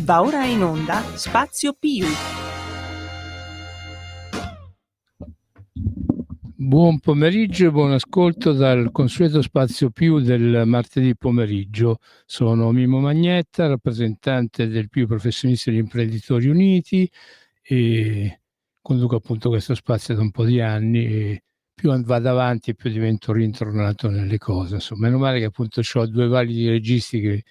Va ora in onda Spazio Più. Buon pomeriggio e buon ascolto dal consueto Spazio Più del martedì pomeriggio. Sono Mimmo Magnetta, rappresentante del Più Professionisti degli Imprenditori Uniti, e conduco appunto questo spazio da un po' di anni, e più vado avanti e più divento rintornato nelle cose. Insomma, meno male che appunto ho due validi registi che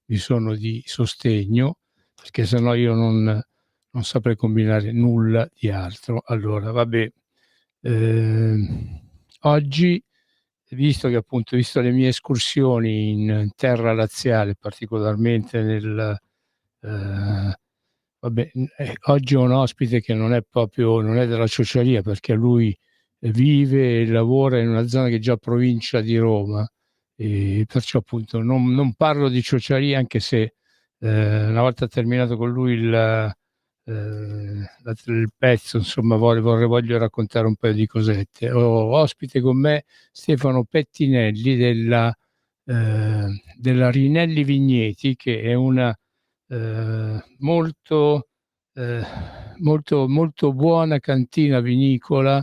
mi sono di sostegno, perché sennò io non saprei combinare nulla di altro. Allora, vabbè. Oggi, visto che appunto, visto le mie escursioni in terra laziale, particolarmente oggi ho un ospite che non è della ciociaria, perché lui vive e lavora in una zona che è già provincia di Roma, e perciò appunto non parlo di ciociaria, anche se una volta terminato con lui il pezzo, insomma, voglio raccontare un paio di cosette. Ho ospite con me Stefano Pettinelli della Rinelli Vigneti, che è una molto, eh, molto buona cantina vinicola.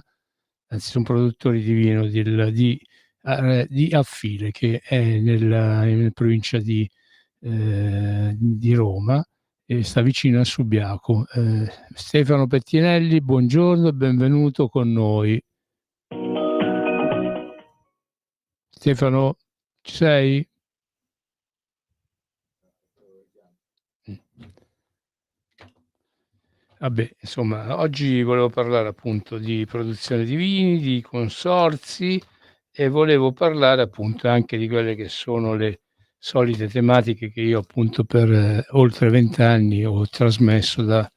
Anzi, sono produttori di vino di Affile, che è in provincia di Roma, e sta vicino a Subiaco. Stefano Pettinelli, buongiorno e benvenuto con noi. Stefano, ci sei? Vabbè, insomma, oggi volevo parlare appunto di produzione di vini, di consorzi, e volevo parlare appunto anche di quelle che sono le solite tematiche che io appunto per oltre 20 anni ho trasmesso da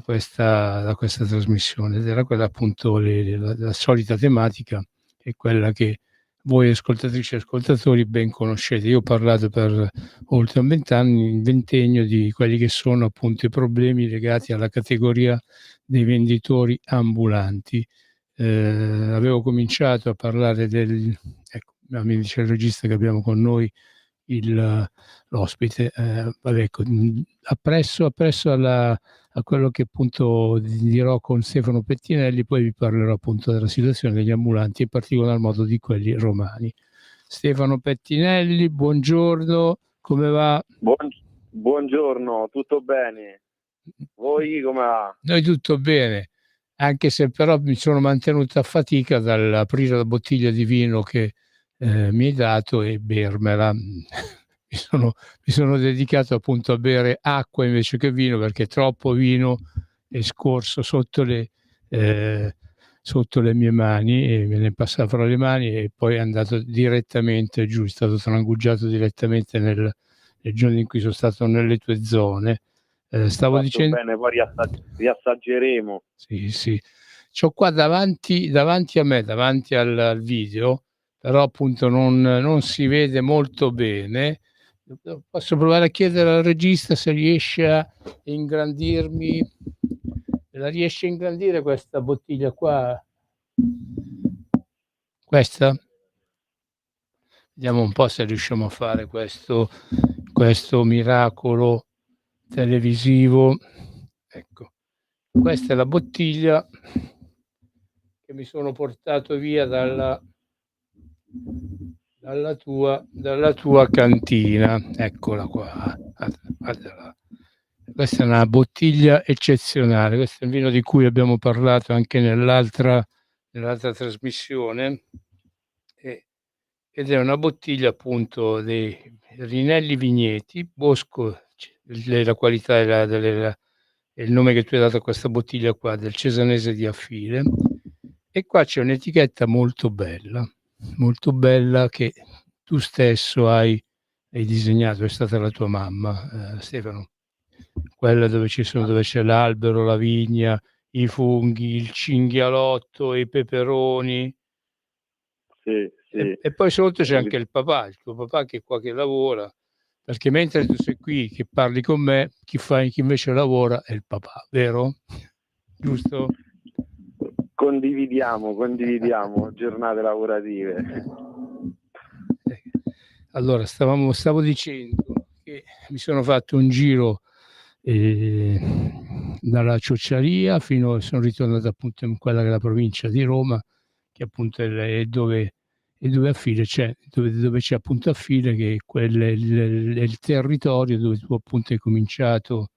questa trasmissione, ed era quella appunto la solita tematica, è quella che voi ascoltatrici e ascoltatori ben conoscete. Io ho parlato per oltre 20 anni, il ventennio, di quelli che sono appunto i problemi legati alla categoria dei venditori ambulanti. Avevo cominciato a parlare ecco, mi dice il regista che abbiamo con noi l'ospite, vabbè, ecco, appresso a quello che appunto dirò con Stefano Pettinelli, poi vi parlerò appunto della situazione degli ambulanti, in particolar modo di quelli romani. Stefano Pettinelli, buongiorno, come va? Buongiorno, tutto bene? Voi come va? Noi tutto bene, anche se però mi sono mantenuto a fatica dall'aprire la bottiglia di vino che mi hai dato e bermela. Mi sono dedicato appunto a bere acqua invece che vino, perché troppo vino è scorso sotto le mie mani, e me ne è passato fra le mani, e poi è andato direttamente giù, è stato trangugiato direttamente nel giorno in cui sono stato nelle tue zone. Stavo Fatto dicendo, bene, poi riassaggeremo. sì. C'ho qua davanti a me, davanti al video, però appunto non si vede molto bene. Posso provare a chiedere al regista se riesce a ingrandirmi, se la riesce a ingrandire questa bottiglia qua? Questa? Vediamo un po' se riusciamo a fare questo miracolo televisivo. Ecco, questa è la bottiglia che mi sono portato via dalla tua cantina. Eccola qua. Guardala. Questa è una bottiglia eccezionale. Questo è il vino di cui abbiamo parlato anche nell'altra trasmissione, ed è una bottiglia appunto dei Rinelli Vigneti, Bosco, la qualità è il nome che tu hai dato a questa bottiglia qua, del Cesanese di Affile. E qua c'è un'etichetta molto bella, che tu stesso hai disegnato, è stata la tua mamma, Stefano. Quella dove c'è l'albero, la vigna, i funghi, il cinghialotto, i peperoni. Sì. E poi sotto c'è anche il tuo papà che è qua che lavora, perché mentre tu sei qui che parli con me, chi invece lavora è il papà, vero? Giusto? Condividiamo giornate lavorative. Allora, stavo dicendo che mi sono fatto un giro dalla Ciociaria sono ritornato appunto in quella che è la provincia di Roma, che appunto è dove Affile c'è, dove c'è appunto Affile, che è il territorio dove tu appunto hai cominciato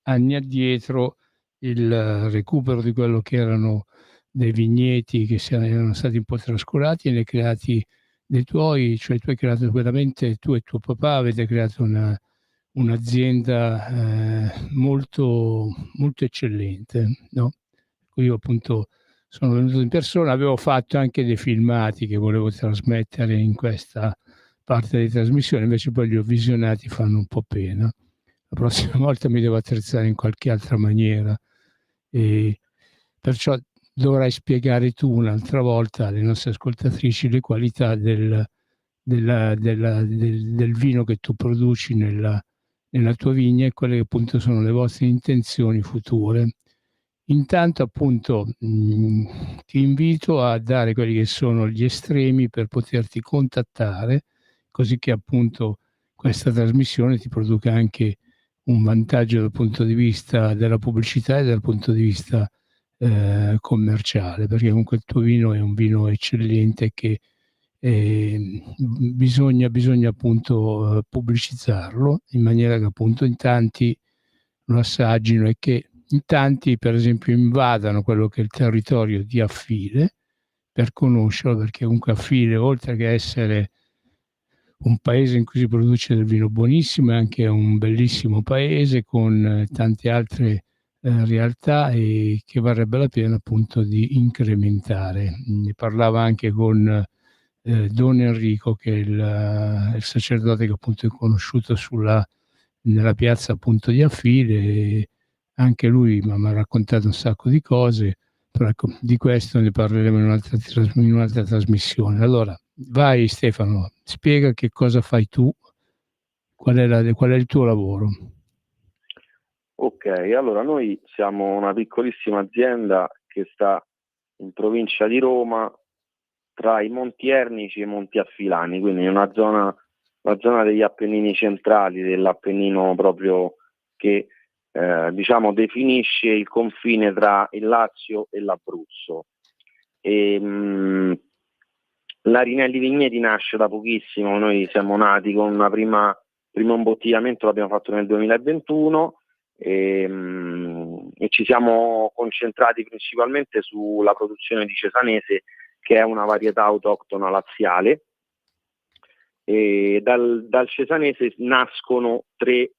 anni addietro il recupero di quello che erano dei vigneti che erano stati un po' trascurati, e ne hai creati dei tuoi, cioè tu hai creato veramente, tu e tuo papà avete creato un'azienda molto, molto eccellente, no? Io appunto sono venuto in persona, avevo fatto anche dei filmati che volevo trasmettere in questa parte di trasmissione, invece poi li ho visionati, fanno un po' pena. La prossima volta mi devo attrezzare in qualche altra maniera, e perciò dovrai spiegare tu un'altra volta alle nostre ascoltatrici le qualità del vino che tu produci nella tua vigna, e quelle che appunto sono le vostre intenzioni future. Intanto appunto ti invito a dare quelli che sono gli estremi per poterti contattare, così che appunto questa trasmissione ti produca anche un vantaggio dal punto di vista della pubblicità e dal punto di vista commerciale, perché comunque il tuo vino è un vino eccellente che bisogna appunto pubblicizzarlo in maniera che appunto in tanti lo assaggino, e che in tanti per esempio invadano quello che è il territorio di Affile per conoscerlo, perché comunque Affile, oltre che essere un paese in cui si produce del vino buonissimo, è anche un bellissimo paese con tante altre realtà, e che varrebbe la pena appunto di incrementare. Ne parlava anche con Don Enrico, che è il sacerdote che appunto è conosciuto nella piazza appunto di Affile, e anche lui m'ha raccontato un sacco di cose, però ecco, di questo ne parleremo in un'altra trasmissione. Allora, vai Stefano, spiega che cosa fai tu, qual è il tuo lavoro. Ok, allora noi siamo una piccolissima azienda che sta in provincia di Roma, tra i Monti Ernici e i Monti Affilani, quindi in la zona degli Appennini centrali, dell'Appennino proprio che diciamo definisce il confine tra il Lazio e l'Abruzzo. La Rinelli Vigneti nasce da pochissimo, noi siamo nati con una primo imbottigliamento, l'abbiamo fatto nel 2021, e ci siamo concentrati principalmente sulla produzione di Cesanese, che è una varietà autoctona laziale, e dal Cesanese nascono 3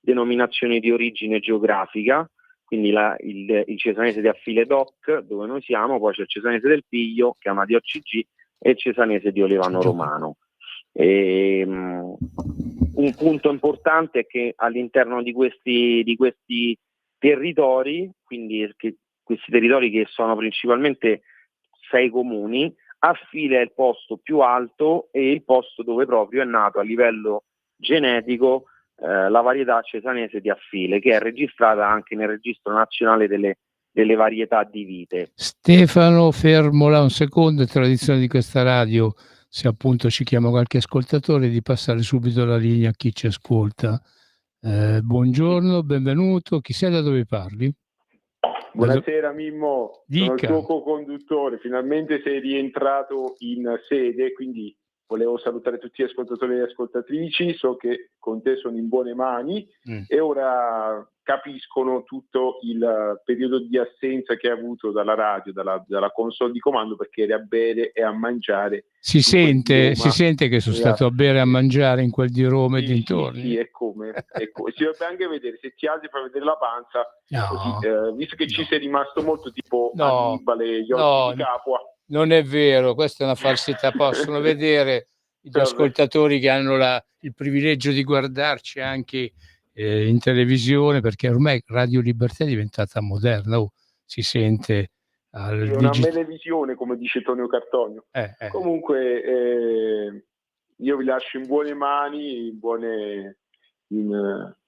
denominazioni di origine geografica, quindi il Cesanese di Affile DOC, dove noi siamo, poi c'è il Cesanese del Piglio, che è una DOCG, e il Cesanese di Olevano Romano. Un punto importante è che all'interno di questi territori, quindi questi territori che sono principalmente 6 comuni, Affile è il posto più alto e il posto dove proprio è nato a livello genetico la varietà cesanese di Affile, che è registrata anche nel registro nazionale delle varietà di vite. Stefano, fermola un secondo, è tradizione di questa radio, se appunto ci chiama qualche ascoltatore, di passare subito la linea a chi ci ascolta. Buongiorno, benvenuto, chi sei, da dove parli? Buonasera Mimmo, sono il Dica. tuo co-conduttore, finalmente sei rientrato in sede, quindi volevo salutare tutti gli ascoltatori e le ascoltatrici, so che con te sono in buone mani e ora capiscono tutto il periodo di assenza che hai avuto dalla radio, dalla console di comando, perché eri a bere e a mangiare. Si sente che sono stato a bere e a mangiare in quel di Roma e dintorni. Sì, è come. Si dovrebbe anche vedere, se ti alzi per vedere la panza, così, visto che ci sei rimasto molto tipo Annibale, gli occhi di Capua. Non è vero, questa è una falsità, possono vedere gli ascoltatori che hanno il privilegio di guardarci anche in televisione, perché ormai Radio Libertà è diventata moderna, si sente è una televisione, come dice Tonio Cartonio. Comunque io vi lascio in buone mani,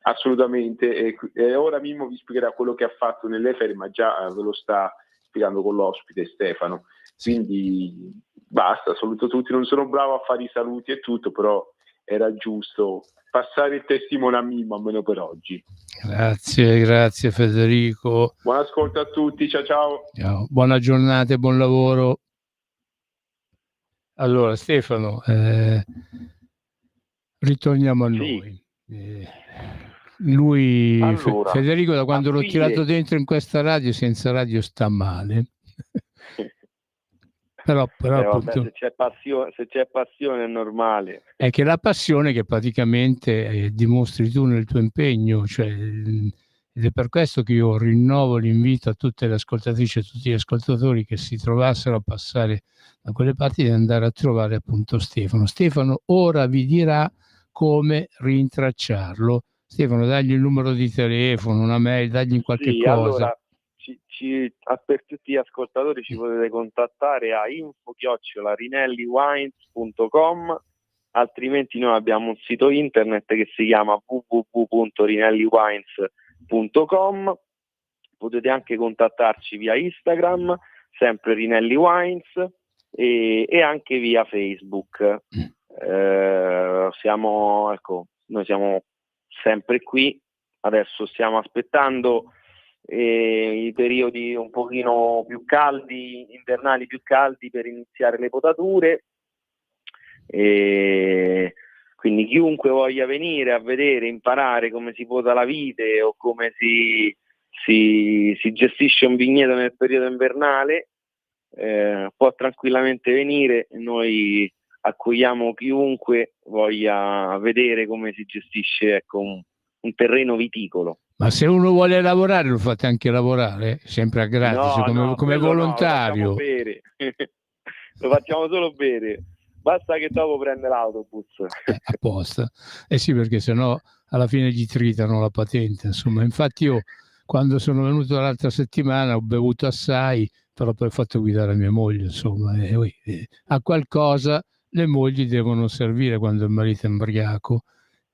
assolutamente, e ora Mimmo vi spiegherà quello che ha fatto nelle ferie, ma già ve lo sta spiegando con l'ospite Stefano. Quindi basta, saluto tutti, non sono bravo a fare i saluti e tutto, però era giusto passare il testimone a Mimmo, almeno per oggi. Grazie Federico. Buon ascolto a tutti, ciao. Ciao. Buona giornata e buon lavoro. Allora Stefano, ritorniamo a noi. Allora, Federico, da quando l'ho tirato dentro in questa radio, senza radio sta male. però vabbè, se c'è passione è normale. È che la passione che praticamente dimostri tu nel tuo impegno, cioè, ed è per questo che io rinnovo l'invito a tutte le ascoltatrici e tutti gli ascoltatori che si trovassero a passare da quelle parti di andare a trovare appunto Stefano. Stefano ora vi dirà come rintracciarlo. Stefano, dagli il numero di telefono, una mail, dagli qualche cosa. Allora, per tutti gli ascoltatori ci potete contattare a info@rinelliwines.com, altrimenti noi abbiamo un sito internet che si chiama www.rinelliwines.com. Potete anche contattarci via Instagram, sempre Rinelli Wines, e anche via Facebook. Noi siamo sempre qui, adesso stiamo aspettando i periodi un pochino più caldi, invernali più caldi, per iniziare le potature, quindi chiunque voglia venire a vedere, imparare come si pota la vite o come si gestisce un vigneto nel periodo invernale, può tranquillamente venire. Noi accogliamo chiunque voglia vedere come si gestisce un terreno viticolo. Ma se uno vuole lavorare, lo fate anche lavorare, sempre a gratis, come volontario. No, lo facciamo solo bere, basta che dopo prende l'autobus. Apposta. Sì, perché sennò alla fine gli tritano la patente, insomma. Infatti io, quando sono venuto l'altra settimana, ho bevuto assai, però poi ho fatto guidare mia moglie, insomma. A qualcosa le mogli devono servire quando il marito è embriaco.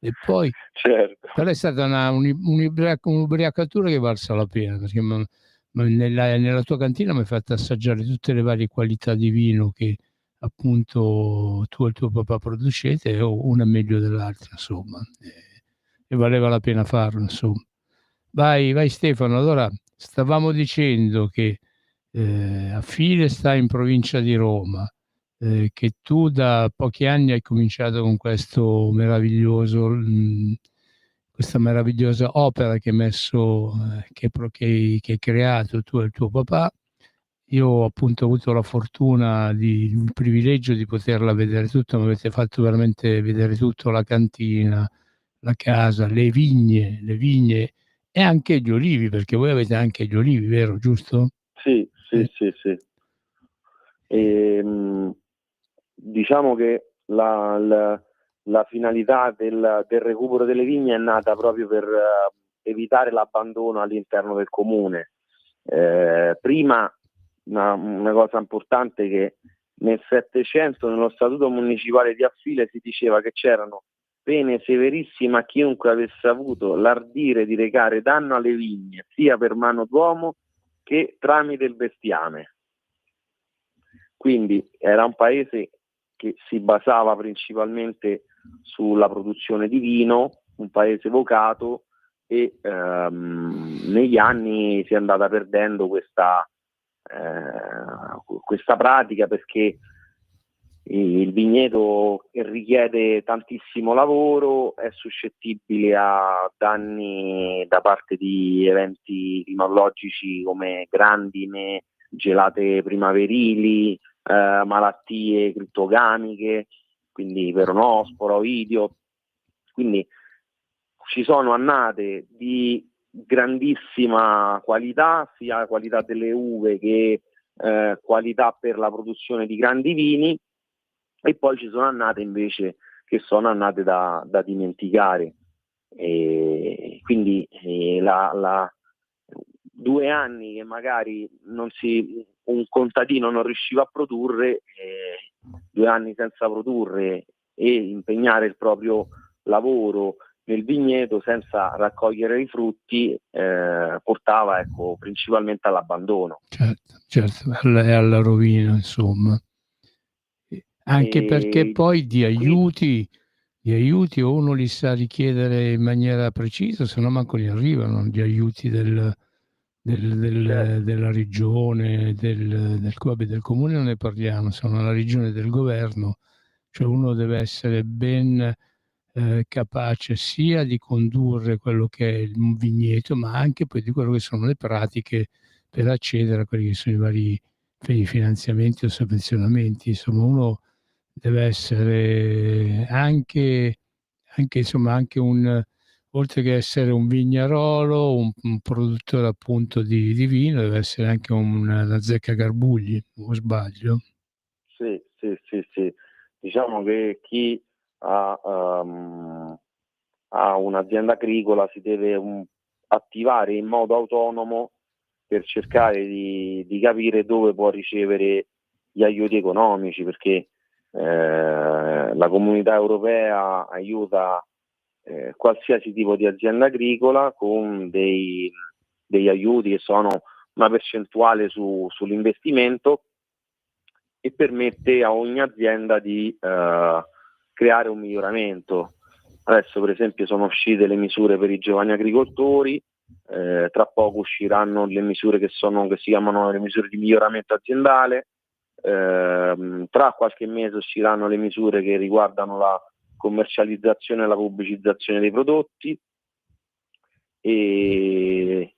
E poi certo. Però è stata un'ubriacatura che valsa la pena, perché nella tua cantina mi hai fatto assaggiare tutte le varie qualità di vino che appunto tu e il tuo papà producete, e una meglio dell'altra, insomma, e valeva la pena farlo, insomma. Vai Stefano. Allora, stavamo dicendo che a File sta in provincia di Roma, che tu da pochi anni hai cominciato con questa meravigliosa opera che hai creato tu e il tuo papà. Io ho appunto avuto la fortuna, il privilegio di poterla vedere tutta. Mi avete fatto veramente vedere tutto: la cantina, la casa, le vigne e anche gli olivi, perché voi avete anche gli olivi, vero? Giusto? Sì. Diciamo che la finalità del recupero delle vigne è nata proprio per evitare l'abbandono all'interno del comune. Prima una cosa importante, che nel Settecento, nello statuto municipale di Affile, si diceva che c'erano pene severissime a chiunque avesse avuto l'ardire di recare danno alle vigne, sia per mano d'uomo che tramite il bestiame. Quindi era un paese che si basava principalmente sulla produzione di vino, un paese vocato, e negli anni si è andata perdendo questa pratica, perché il vigneto richiede tantissimo lavoro, è suscettibile a danni da parte di eventi climatologici come grandine, gelate primaverili, malattie criptogamiche, quindi peronospora, oidio. Quindi ci sono annate di grandissima qualità, sia qualità delle uve che qualità per la produzione di grandi vini, e poi ci sono annate invece che sono annate da dimenticare. Quindi 2 anni che magari un contadino non riusciva a produrre, 2 anni senza produrre e impegnare il proprio lavoro nel vigneto senza raccogliere i frutti, portava principalmente all'abbandono. Certo, e alla rovina, insomma. Anche perché poi di aiuti gli aiuti o uno li sa richiedere in maniera precisa, se no manco gli arrivano gli aiuti Certo. della regione, vabbè, del comune non ne parliamo, sono la regione del governo, cioè uno deve essere ben capace sia di condurre quello che è un vigneto, ma anche poi di quello che sono le pratiche per accedere a quelli che sono i finanziamenti o sovvenzionamenti. Insomma, uno deve essere anche oltre che essere un vignarolo, un produttore appunto di vino, deve essere anche una azzeccagarbugli, o sbaglio? Sì, sì, sì, sì. Diciamo che chi ha, ha un'azienda agricola si deve attivare in modo autonomo per cercare di capire dove può ricevere gli aiuti economici, perché la comunità europea aiuta qualsiasi tipo di azienda agricola con degli aiuti che sono una percentuale sull'investimento e permette a ogni azienda di creare un miglioramento. Adesso per esempio sono uscite le misure per i giovani agricoltori, tra poco usciranno le misure che si chiamano le misure di miglioramento aziendale, tra qualche mese usciranno le misure che riguardano la commercializzazione e la pubblicizzazione dei prodotti, e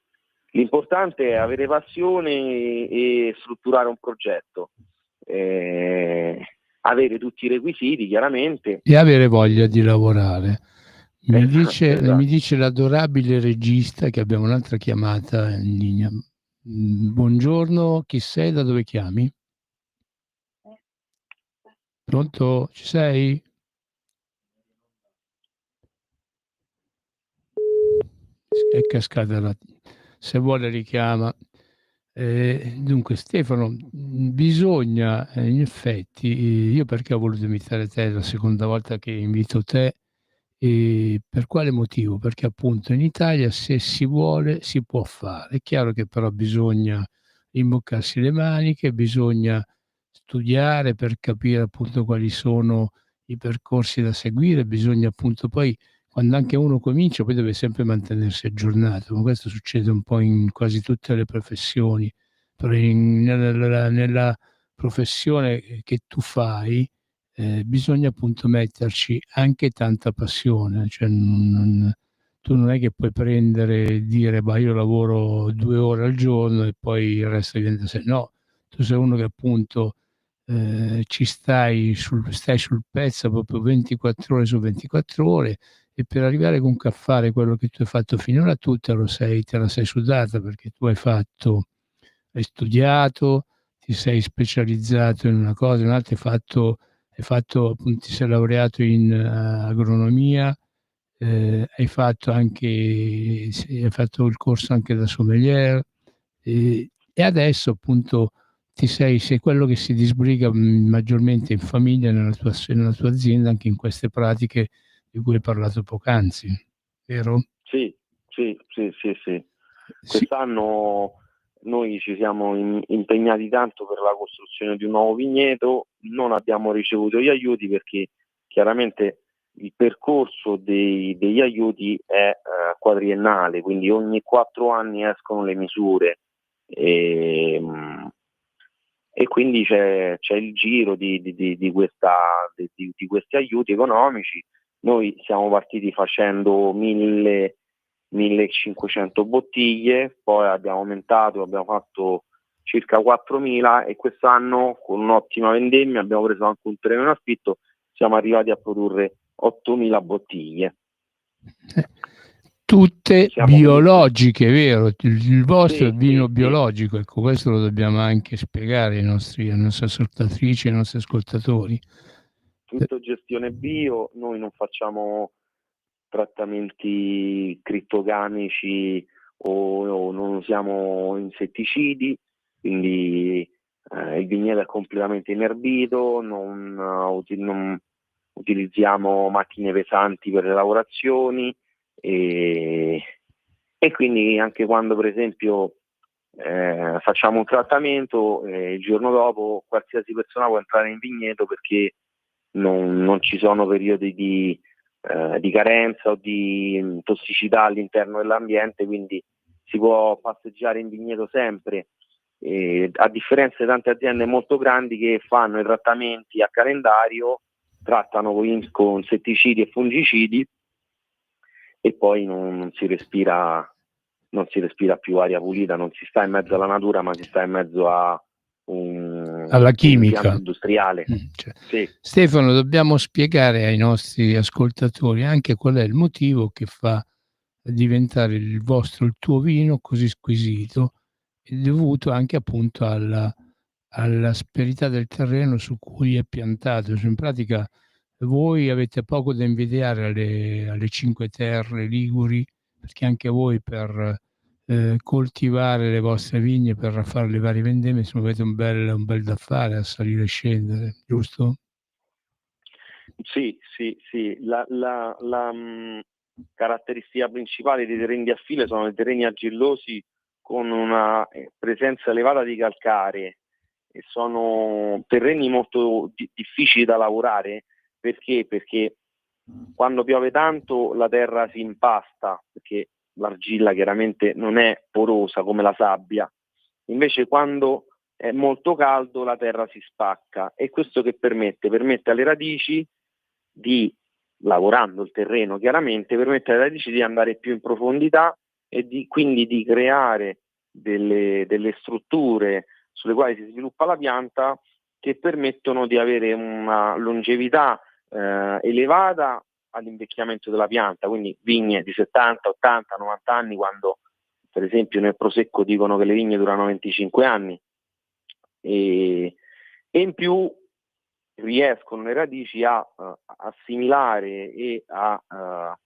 l'importante è avere passione e strutturare un progetto, avere tutti i requisiti chiaramente. E avere voglia di lavorare. Esatto, Mi esatto. dice l'adorabile regista che abbiamo un'altra chiamata in linea. Buongiorno, chi sei? Da dove chiami? Pronto? Ci sei? È cascata se vuole richiama. Dunque Stefano, bisogna in effetti, io perché ho voluto invitare te la seconda volta che invito te, per quale motivo? Perché appunto in Italia se si vuole si può fare. È chiaro che però bisogna imboccarsi le maniche, bisogna studiare per capire appunto quali sono i percorsi da seguire, bisogna appunto poi quando anche uno comincia poi deve sempre mantenersi aggiornato, ma questo succede un po' in quasi tutte le professioni, però nella professione che tu fai bisogna appunto metterci anche tanta passione, cioè tu non è che puoi prendere e dire bah io lavoro 2 ore al giorno e poi il resto diventa no, tu sei uno che appunto ci stai sul pezzo proprio 24 ore su 24 ore e per arrivare comunque a fare quello che tu hai fatto finora tu te la sei sudata perché tu hai studiato, ti sei specializzato in una cosa, in un'altra hai fatto appunto, ti sei laureato in agronomia, hai fatto anche, sì, hai fatto il corso anche da sommelier e adesso appunto sei quello che si disbriga maggiormente in famiglia, nella tua azienda, anche in queste pratiche di cui hai parlato poc'anzi, vero? Sì, sì, sì, sì, sì. Sì. Quest'anno noi ci siamo impegnati tanto per la costruzione di un nuovo vigneto, non abbiamo ricevuto gli aiuti perché chiaramente il percorso degli aiuti è quadriennale, quindi ogni 4 anni escono le misure e, e quindi c'è il giro di questi aiuti economici. Noi siamo partiti facendo 1500 bottiglie, poi abbiamo aumentato, abbiamo fatto circa 4000 e quest'anno con un'ottima vendemmia abbiamo preso anche un terreno in affitto, siamo arrivati a produrre 8000 bottiglie. Tutte Siamo comunque biologiche, vero? Il vostro è sì, vino sì, sì, biologico, ecco, questo lo dobbiamo anche spiegare alle nostre ascoltatrici e ai nostri ascoltatori. tutto gestione bio, noi non facciamo trattamenti crittocamici o non usiamo insetticidi, quindi il vigneto è completamente inerbito, non utilizziamo macchine pesanti per le lavorazioni e quindi anche quando per esempio facciamo un trattamento, il giorno dopo qualsiasi persona può entrare in vigneto perché non ci sono periodi di carenza o di tossicità all'interno dell'ambiente, quindi si può passeggiare in vigneto sempre, a differenza di tante aziende molto grandi che fanno i trattamenti a calendario, trattano con insetticidi e fungicidi e poi non si respira più aria pulita, non si sta in mezzo alla natura, ma si sta in mezzo a alla chimica industriale. Sì. Stefano, dobbiamo spiegare ai nostri ascoltatori anche qual è il motivo che fa diventare il tuo vino così squisito, è dovuto anche appunto all'asperità del terreno su cui è piantato. Cioè, in pratica voi avete poco da invidiare alle Cinque Terre liguri, perché anche voi per coltivare le vostre vigne, per fare le varie vendemmie, insomma, avete un bel da fare a salire e scendere, giusto? Sì. La caratteristica principale dei terreni di affile sono i terreni argillosi con una presenza elevata di calcare, e sono terreni molto difficili da lavorare. Perché quando piove tanto la terra si impasta, perché l'argilla chiaramente non è porosa come la sabbia, invece quando è molto caldo la terra si spacca, e questo che permette alle radici di, lavorando il terreno chiaramente, permette alle radici di andare più in profondità e quindi di creare delle strutture sulle quali si sviluppa la pianta, che permettono di avere una longevità elevata all'invecchiamento della pianta, quindi vigne di 70, 80, 90 anni, quando per esempio nel Prosecco dicono che le vigne durano 25 anni, e in più riescono le radici a assimilare e a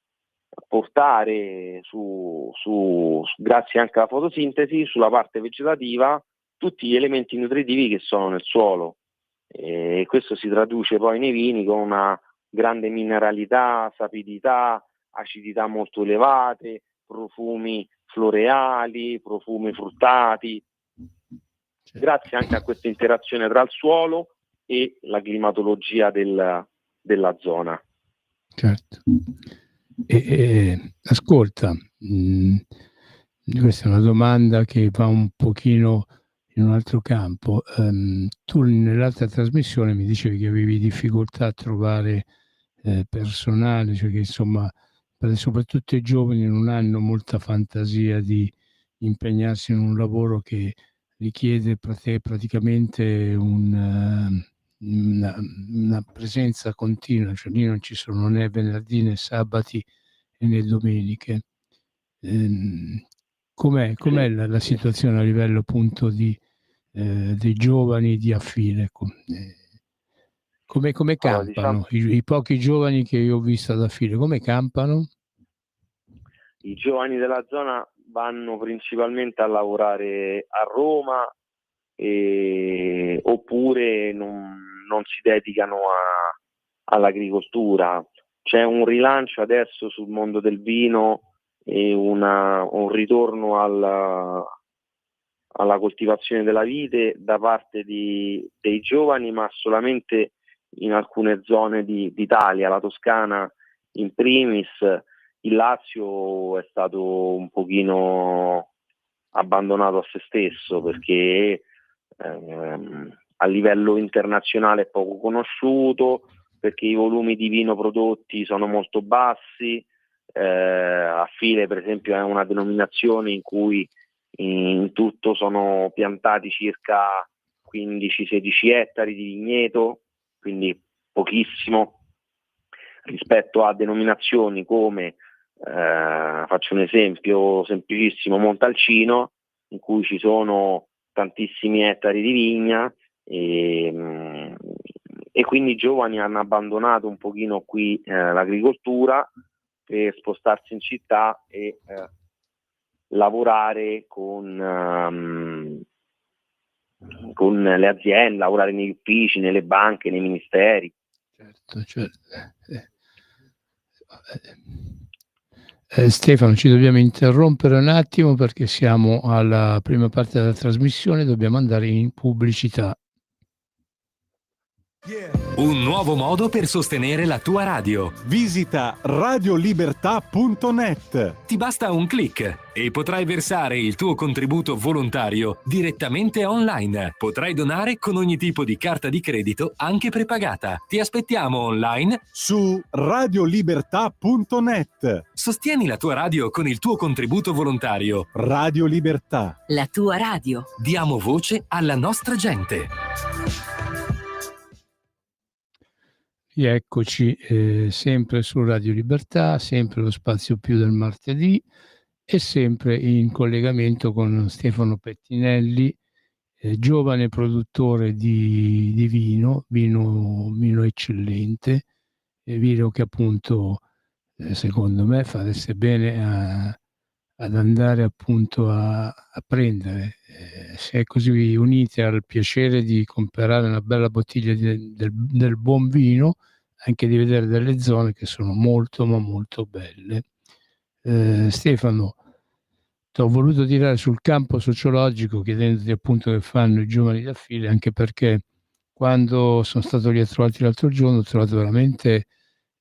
portare grazie anche alla fotosintesi, sulla parte vegetativa, tutti gli elementi nutritivi che sono nel suolo, e questo si traduce poi nei vini con una grande mineralità, sapidità, acidità molto elevate, profumi floreali, profumi fruttati, grazie anche a questa interazione tra il suolo e la climatologia della zona. Certo. Ascolta, questa è una domanda che va un pochino in un altro campo. Tu nell'altra trasmissione mi dicevi che avevi difficoltà a trovare personale, cioè che insomma soprattutto i giovani non hanno molta fantasia di impegnarsi in un lavoro che richiede praticamente una presenza continua, cioè lì non ci sono né venerdì né sabati né domeniche. Com'è la situazione a livello appunto dei giovani di affine? Come campano? Diciamo, I pochi giovani che io ho visto ad affine, come campano? I giovani della zona vanno principalmente a lavorare a Roma, oppure non si dedicano all'agricoltura. C'è un rilancio adesso sul mondo del vino e un ritorno alla coltivazione della vite da parte dei giovani, ma solamente in alcune zone d'Italia, la Toscana in primis. Il Lazio è stato un pochino abbandonato a se stesso, perché a livello internazionale è poco conosciuto, perché i volumi di vino prodotti sono molto bassi. Affile per esempio è una denominazione in cui in tutto sono piantati circa 15-16 ettari di vigneto, quindi pochissimo rispetto a denominazioni come faccio un esempio semplicissimo, Montalcino, in cui ci sono tantissimi ettari di vigna, e quindi i giovani hanno abbandonato un pochino qui l'agricoltura per spostarsi in città e lavorare con le aziende, lavorare negli uffici, nelle banche, nei ministeri. Certo. Stefano, ci dobbiamo interrompere un attimo perché siamo alla prima parte della trasmissione, dobbiamo andare in pubblicità. Un nuovo modo per sostenere la tua radio. Visita radiolibertà.net. Ti basta un click e potrai versare il tuo contributo volontario direttamente online. Potrai donare con ogni tipo di carta di credito, anche prepagata. Ti aspettiamo online su radiolibertà.net. Sostieni la tua radio con il tuo contributo volontario. Radio Libertà. La tua radio. Diamo voce alla nostra gente. Eccoci sempre su Radio Libertà, sempre lo spazio più del martedì e sempre in collegamento con Stefano Pettinelli, giovane produttore di vino eccellente, vino che appunto secondo me fareste bene ad andare appunto a prendere, se è così unite al piacere di comprare una bella bottiglia del buon vino, anche di vedere delle zone che sono molto ma molto belle. Stefano, ti ho voluto tirare sul campo sociologico chiedendoti appunto che fanno i giovani da file, anche perché quando sono stato lì a trovarti l'altro giorno ho trovato veramente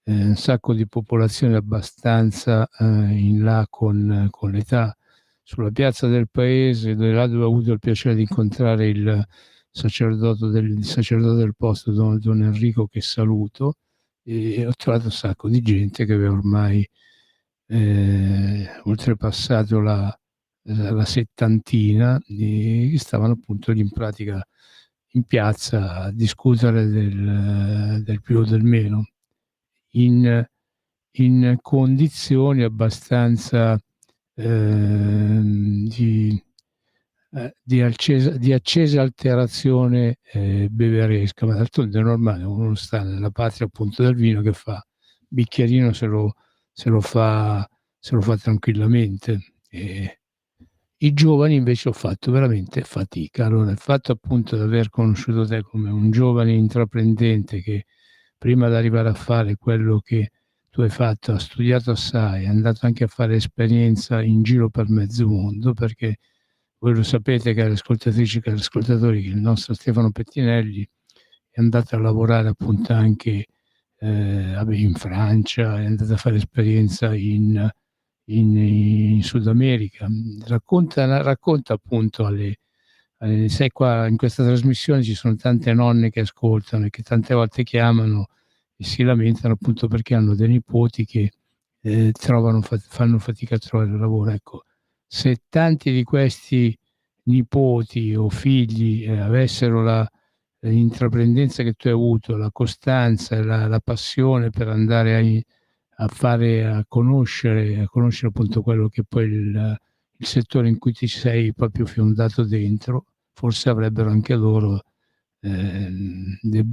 un sacco di popolazione abbastanza in là con l'età. Sulla piazza del paese, dove ho avuto il piacere di incontrare il sacerdote del posto, don Enrico, che saluto, e ho trovato un sacco di gente che aveva ormai oltrepassato la settantina, che stavano appunto in pratica in piazza a discutere del più o del meno, in condizioni abbastanza di accesa alterazione beveresca, ma d'altronde è normale, uno sta nella patria appunto del vino, che fa bicchierino se lo fa tranquillamente. I giovani invece ho fatto veramente fatica. Allora, il fatto appunto di aver conosciuto te come un giovane intraprendente che prima di arrivare a fare quello che tu hai fatto, ha studiato assai, è andato anche a fare esperienza in giro per mezzo mondo, perché voi lo sapete, cari ascoltatrici e cari ascoltatori, che il nostro Stefano Pettinelli è andato a lavorare appunto anche in Francia, è andato a fare esperienza in Sud America. Racconta appunto sai, qua in questa trasmissione ci sono tante nonne che ascoltano e che tante volte chiamano e si lamentano appunto perché hanno dei nipoti che fanno fatica a trovare lavoro. Ecco, se tanti di questi nipoti o figli avessero l'intraprendenza che tu hai avuto, la costanza e la passione per andare a conoscere appunto quello che poi il settore in cui ti sei proprio fiondato dentro, forse avrebbero anche loro dei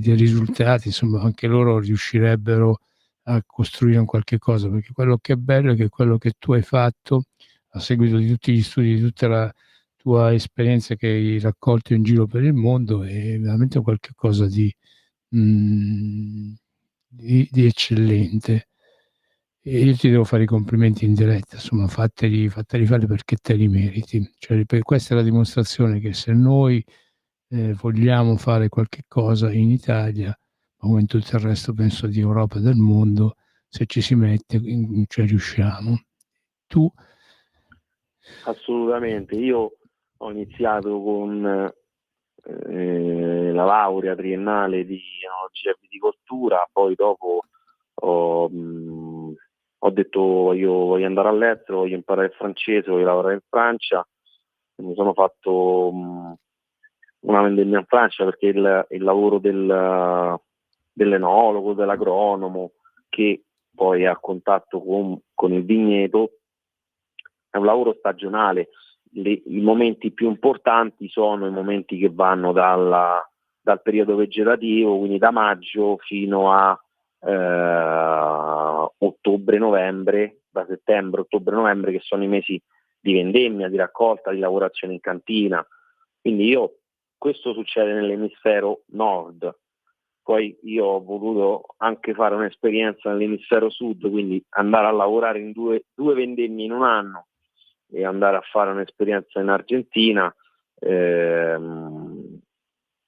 risultati, insomma anche loro riuscirebbero a costruire un qualche cosa, perché quello che è bello è che quello che tu hai fatto a seguito di tutti gli studi, di tutta la tua esperienza che hai raccolto in giro per il mondo, è veramente qualche cosa di eccellente. E io ti devo fare i complimenti in diretta, insomma, fateli fare perché te li meriti. Cioè, questa è la dimostrazione che se noi vogliamo fare qualche cosa in Italia, ma come in tutto il resto penso di Europa e del mondo, se ci si mette, cioè riusciamo. Tu? Assolutamente, io ho iniziato con la laurea triennale di enologia e viticoltura, poi dopo ho detto io voglio andare all'estero, voglio imparare il francese, voglio lavorare in Francia, mi sono fatto una vendemmia in Francia, perché il lavoro dell'enologo, dell'agronomo, che poi è a contatto con il vigneto, è un lavoro stagionale. I momenti più importanti sono i momenti che vanno dal periodo vegetativo, quindi da maggio fino a ottobre-novembre, da settembre, ottobre-novembre, che sono i mesi di vendemmia, di raccolta, di lavorazione in cantina. Quindi questo succede nell'emisfero nord. Poi io ho voluto anche fare un'esperienza nell'emisfero sud, quindi andare a lavorare in due vendemmie in un anno e andare a fare un'esperienza in Argentina.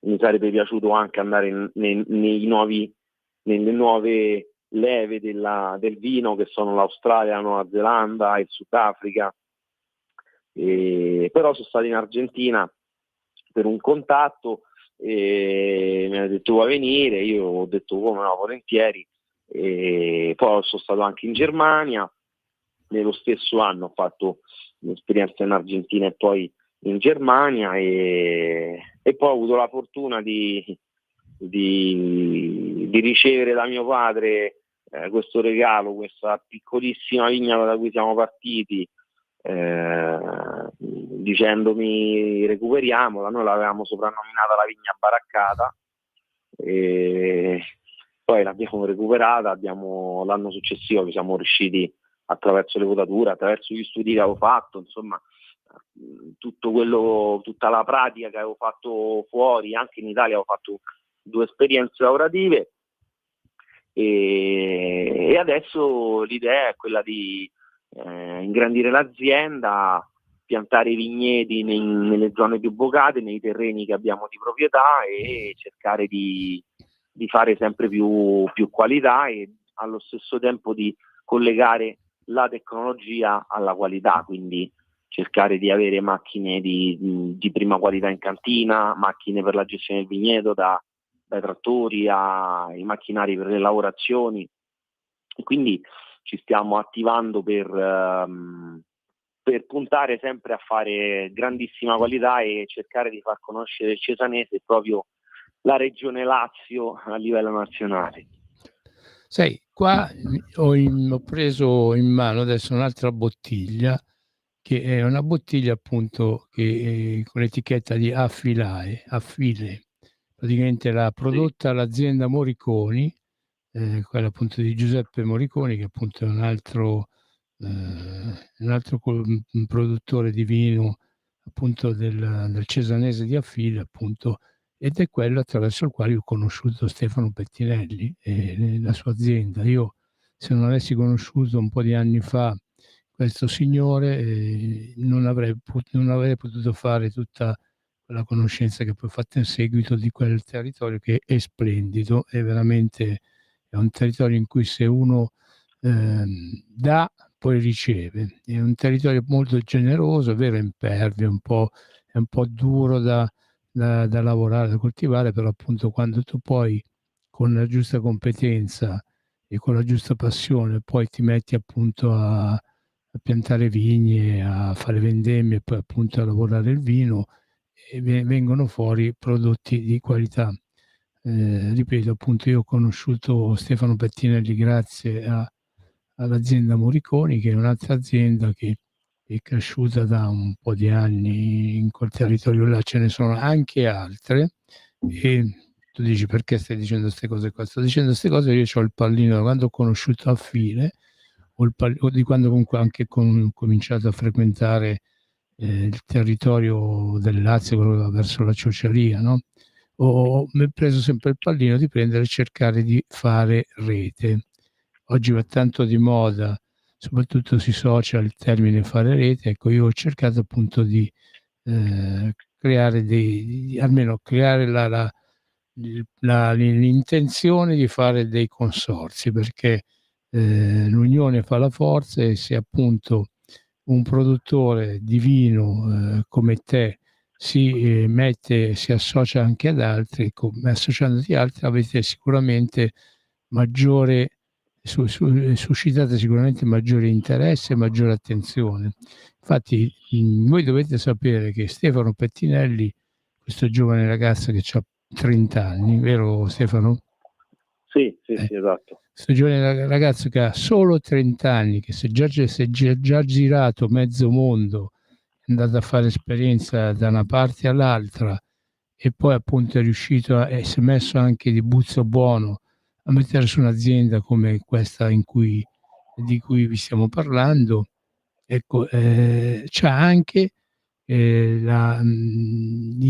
mi sarebbe piaciuto anche andare nelle nuove leve del vino, che sono l'Australia, la Nuova Zelanda, il Sudafrica. Però sono stato in Argentina per un contatto e mi ha detto vuoi venire, io ho detto come no, volentieri. E poi sono stato anche in Germania, nello stesso anno ho fatto un'esperienza in Argentina e poi in Germania, e poi ho avuto la fortuna di ricevere da mio padre questo regalo, questa piccolissima vigna da cui siamo partiti, dicendomi recuperiamola. Noi l'avevamo soprannominata la vigna baraccata, e poi l'abbiamo recuperata. L'anno successivo siamo riusciti, attraverso le votature, attraverso gli studi che avevo fatto, insomma tutta la pratica che avevo fatto fuori, anche in Italia avevo fatto 2 esperienze lavorative, e adesso l'idea è quella di ingrandire l'azienda, piantare vigneti nelle zone più vocate, nei terreni che abbiamo di proprietà, e cercare di fare sempre più qualità, e allo stesso tempo di collegare la tecnologia alla qualità, quindi cercare di avere macchine di prima qualità in cantina, macchine per la gestione del vigneto, dai trattori ai macchinari per le lavorazioni, e quindi ci stiamo attivando per puntare sempre a fare grandissima qualità e cercare di far conoscere il cesanese, proprio la regione Lazio, a livello nazionale. Sai, qua ho preso in mano adesso un'altra bottiglia, che è una bottiglia appunto che con l'etichetta di Affile, praticamente l'ha prodotta l'azienda Moriconi, quella appunto di Giuseppe Moriconi, che appunto è un altro produttore di vino appunto del cesanese di Affile, appunto, ed è quello attraverso il quale ho conosciuto Stefano Pettinelli e la sua azienda. Io, se non avessi conosciuto un po' di anni fa questo signore, non avrei potuto fare tutta quella conoscenza che poi ho fatto in seguito di quel territorio, che è splendido, è veramente un territorio in cui, se uno dà, poi riceve. È un territorio molto generoso, è vero, impervio, è un po' duro da lavorare, da coltivare, però appunto quando tu poi, con la giusta competenza e con la giusta passione, poi ti metti appunto a piantare vigne, a fare vendemmie e poi appunto a lavorare il vino, e vengono fuori prodotti di qualità. Ripeto, appunto, io ho conosciuto Stefano Pettinelli grazie all'azienda Moriconi, che è un'altra azienda che è cresciuta da un po' di anni in quel territorio là. Ce ne sono anche altre, e tu dici perché stai dicendo queste cose qua? Sto dicendo queste cose, io ho il pallino da quando ho conosciuto Affile, o di quando comunque anche cominciato a frequentare il territorio del Lazio, quello che va verso la Ciociaria, no? Ho preso sempre il pallino di prendere e cercare di fare rete. Oggi va tanto di moda, soprattutto sui social, il termine fare rete. Ecco, io ho cercato appunto di creare almeno creare l'intenzione di fare dei consorzi, perché l'unione fa la forza, e se appunto un produttore di vino come te si associa anche ad altri, associandoti ad altri avete sicuramente suscitate sicuramente maggiore interesse e maggiore attenzione. Infatti voi dovete sapere che Stefano Pettinelli, questo giovane ragazzo che ha 30 anni, vero Stefano? Sì, esatto. Questo giovane ragazzo che ha solo 30 anni, che si è già girato mezzo mondo, è andato a fare esperienza da una parte all'altra, e poi appunto è riuscito si è messo anche di buzzo buono a mettere su un'azienda come questa di cui vi stiamo parlando. Ecco, c'ha anche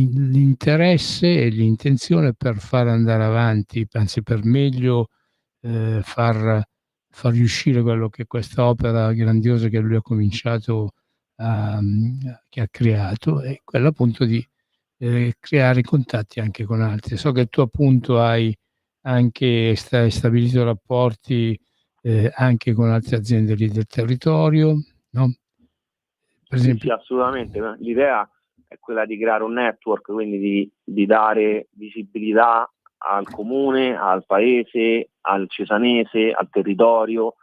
l'interesse e l'intenzione per far andare avanti, anzi per meglio far riuscire quello che questa opera grandiosa che lui ha cominciato, che ha creato, è quella appunto di creare contatti anche con altri. So che tu appunto hai anche stabilito rapporti anche con altre aziende lì del territorio, no? Per Sì, esempio. sì, assolutamente. L'idea è quella di creare un network, quindi di dare visibilità al comune, al paese, al cesanese, al territorio.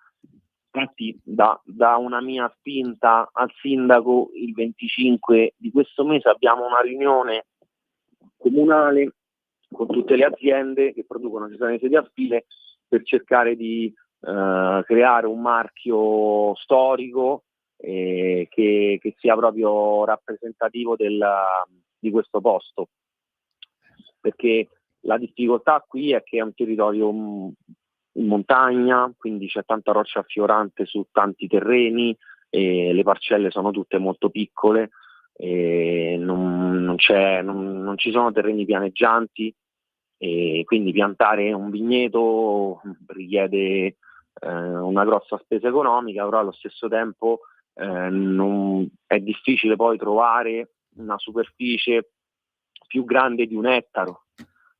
Infatti da una mia spinta al sindaco il 25 di questo mese abbiamo una riunione comunale con tutte le aziende che producono cesanese di Affile per cercare di creare un marchio storico che sia proprio rappresentativo di questo posto, perché la difficoltà qui è che è un territorio in montagna, quindi c'è tanta roccia affiorante su tanti terreni, le parcelle sono tutte molto piccole, non ci sono terreni pianeggianti, e quindi piantare un vigneto richiede una grossa spesa economica, però allo stesso tempo è difficile poi trovare una superficie più grande di 1 ettaro,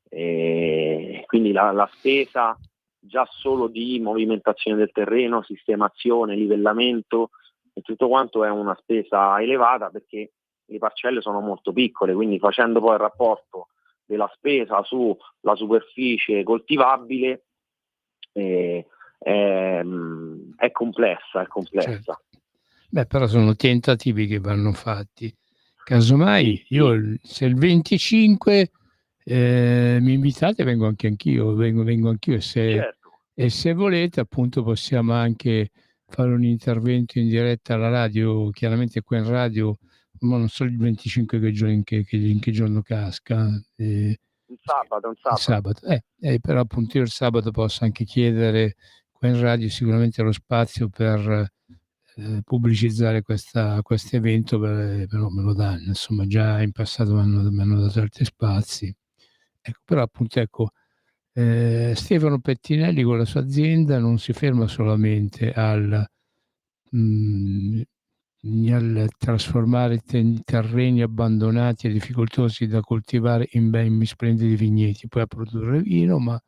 quindi la spesa già solo di movimentazione del terreno, sistemazione, livellamento e tutto quanto è una spesa elevata, perché le parcelle sono molto piccole, quindi facendo poi il rapporto della spesa sulla superficie coltivabile è complessa. Certo. Beh, però sono tentativi che vanno fatti. Casomai io se il 25 mi invitate vengo anche anch'io, vengo anch'io certo. e se volete appunto possiamo anche fare un intervento in diretta alla radio, chiaramente qua in radio, ma non so il 25 in che giorno casca. Un sabato. Il sabato. Però appunto io il sabato posso anche chiedere qua in radio sicuramente lo spazio per pubblicizzare questo evento, però me lo danno, insomma già in passato mi hanno dato altri spazi. Ecco, però appunto Stefano Pettinelli con la sua azienda non si ferma solamente al trasformare terreni abbandonati e difficoltosi da coltivare in ben splendidi vigneti, poi a produrre vino, ma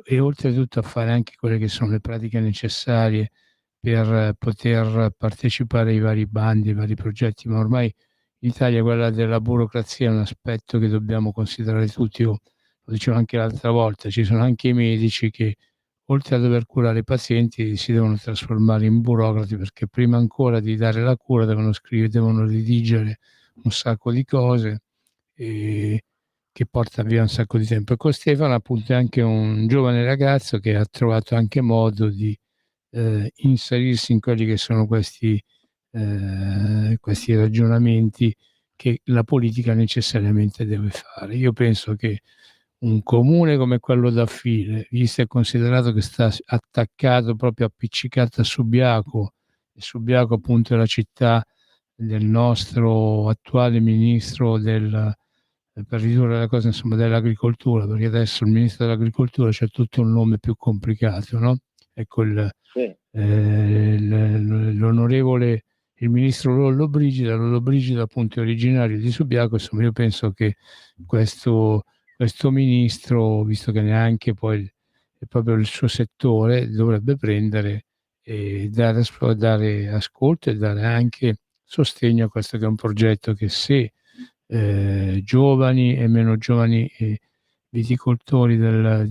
e oltretutto a fare anche quelle che sono le pratiche necessarie per poter partecipare ai vari bandi, ai vari progetti, ma ormai in Italia quella della burocrazia è un aspetto che dobbiamo considerare tutti. Io lo dicevo anche l'altra volta, ci sono anche i medici che oltre a dover curare i pazienti si devono trasformare in burocrati, perché prima ancora di dare la cura devono redigere un sacco di cose che porta via un sacco di tempo. E con Stefano appunto è anche un giovane ragazzo che ha trovato anche modo di inserirsi in quelli che sono questi ragionamenti che la politica necessariamente deve fare. Io penso che un comune come quello d'Affile, visto e considerato che sta attaccato, proprio appiccicato a Subiaco, e Subiaco appunto è la città del nostro attuale ministro per ridurre la cosa, insomma, dell'agricoltura, perché adesso il ministro dell'agricoltura c'è tutto un nome più complicato, no? Ecco l'onorevole, il ministro Lollobrigida appunto è originario di Subiaco. Insomma, io penso che questo ministro, visto che neanche poi è proprio il suo settore, dovrebbe prendere e dare ascolto e dare anche sostegno a questo che è un progetto che, se giovani e meno giovani viticoltori del